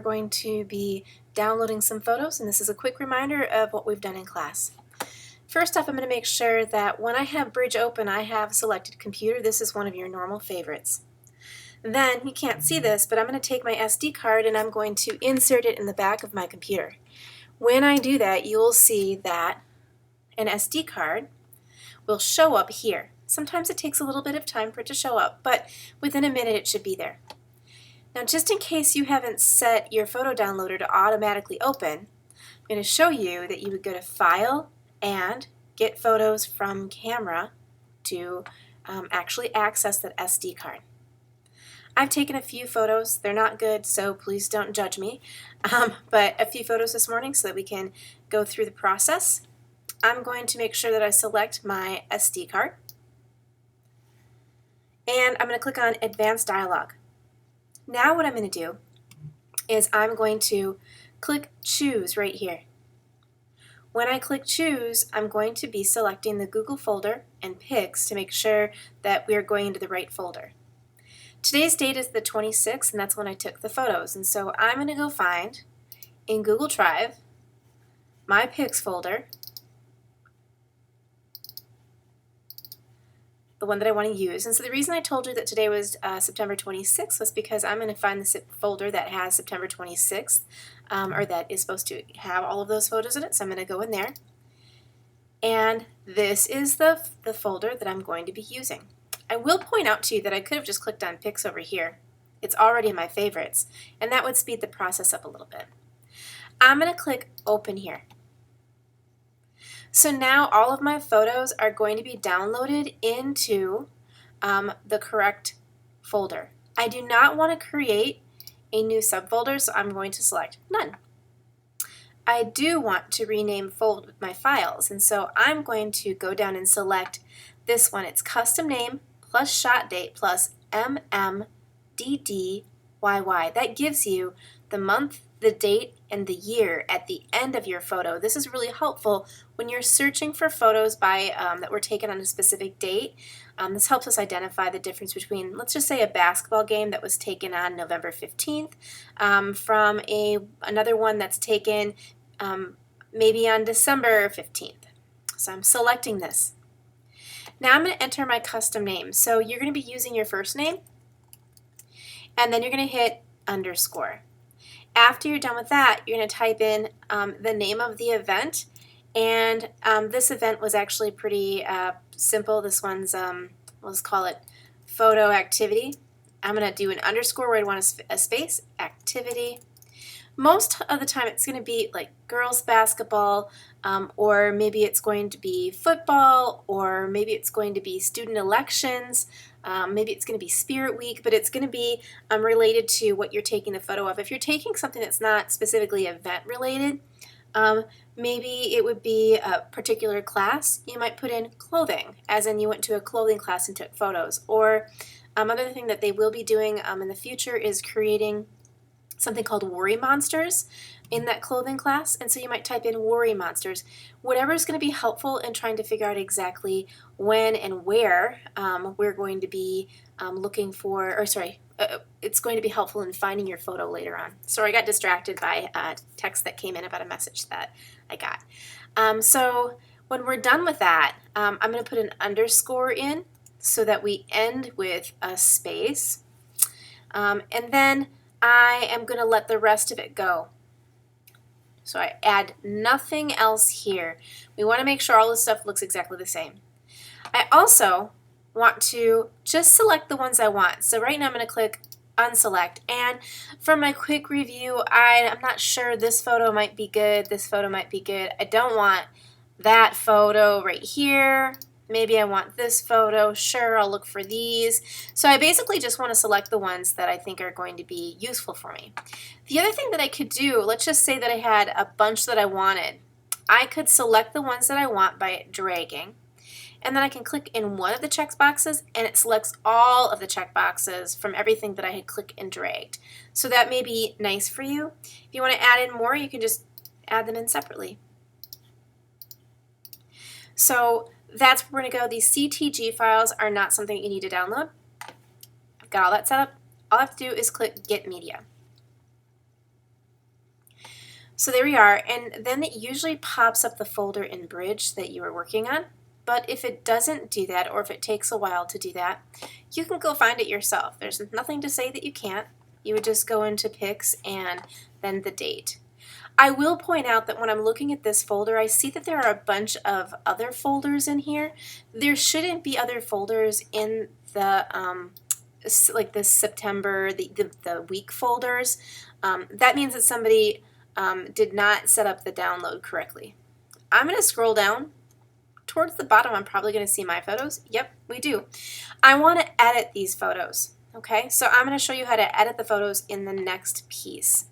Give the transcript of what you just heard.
We're going to be downloading some photos, and this is a quick reminder of what we've done in class. First off, I'm going to make sure that when I have Bridge open, I have selected computer. This is one of your normal favorites. Then, you can't see this, but I'm going to take my SD card and I'm going to insert it in the back of my computer. When I do that, you'll see that an SD card will show up here. Sometimes it takes a little bit of time for it to show up, but within a minute it should be there. Now, just in case you haven't set your photo downloader to automatically open, I'm going to show you that you would go to File and Get Photos from Camera to actually access that SD card. I've taken a few photos. They're not good, so please don't judge me, but a few photos this morning so that we can go through the process. I'm going to make sure that I select my SD card, and I'm going to click on Advanced Dialog. Now what I'm going to do is I'm going to click Choose right here. When I click Choose, I'm going to be selecting the Google folder and Pics to make sure that we're going into the right folder. Today's date is the 26th, and that's when I took the photos. And so I'm going to go find in Google Drive my Pics folder, the one that I want to use. And so the reason I told you that today was September 26th was because I'm going to find the folder that has September 26th, or that is supposed to have all of those photos in it. So I'm going to go in there. And this is the folder that I'm going to be using. I will point out to you that I could have just clicked on Pics over here. It's already in my favorites, and that would speed the process up a little bit. I'm going to click Open here. So now all of my photos are going to be downloaded into the correct folder. I do not want to create a new subfolder, so I'm going to select None. I do want to rename my files, and so I'm going to go down and select this one. It's custom name plus shot date plus MMDDYY. That gives you the month, the date, and the year at the end of your photo. This is really helpful when you're searching for photos by that were taken on a specific date. This helps us identify the difference between, let's just say, a basketball game that was taken on November 15th from another one that's taken maybe on December 15th. So I'm selecting this. Now I'm going to enter my custom name. So you're going to be using your first name, and then you're going to hit underscore. After you're done with that, you're going to type in the name of the event, and this event was actually pretty simple. This one's, let's call it photo activity. I'm going to do an underscore where I want a space, activity. Most of the time it's going to be like girls basketball, or maybe it's going to be football, or maybe it's going to be student elections, maybe it's going to be Spirit Week, but it's going to be related to what you're taking the photo of. If you're taking something that's not specifically event related, maybe it would be a particular class. You might put in clothing, as in you went to a clothing class and took photos. Or another thing that they will be doing in the future is creating something called Worry Monsters in that clothing class, and so you might type in Worry Monsters. Whatever is going to be helpful in trying to figure out exactly when and where we're going to be looking for, or sorry, it's going to be helpful in finding your photo later on. Sorry, I got distracted by a text that came in about a message that I got. So when we're done with that, I'm going to put an underscore in so that we end with a space, and then I am going to let the rest of it go. So I add nothing else here. We want to make sure all this stuff looks exactly the same. I also want to just select the ones I want. So right now I'm going to click unselect, and for my quick review, I'm not sure this photo might be good, this photo might be good. I don't want that photo right here. Maybe I want this photo. Sure, I'll look for these. So I basically just want to select the ones that I think are going to be useful for me. The other thing that I could do, let's just say that I had a bunch that I wanted. I could select the ones that I want by dragging, and then I can click in one of the check boxes and it selects all of the check boxes from everything that I had clicked and dragged. So that may be nice for you. If you want to add in more, you can just add them in separately. So that's where we're going to go. These CTG files are not something you need to download. I've got all that set up. All I have to do is click Get Media. So there we are, and then it usually pops up the folder in Bridge that you were working on. But if it doesn't do that, or if it takes a while to do that, you can go find it yourself. There's nothing to say that you can't. You would just go into Pics and then the date. I will point out that when I'm looking at this folder, I see that there are a bunch of other folders in here. There shouldn't be other folders in the like this September, the week folders. That means that somebody did not set up the download correctly. I'm going to scroll down. Towards the bottom, I'm probably going to see my photos. Yep, we do. I want to edit these photos. Okay, so I'm going to show you how to edit the photos in the next piece.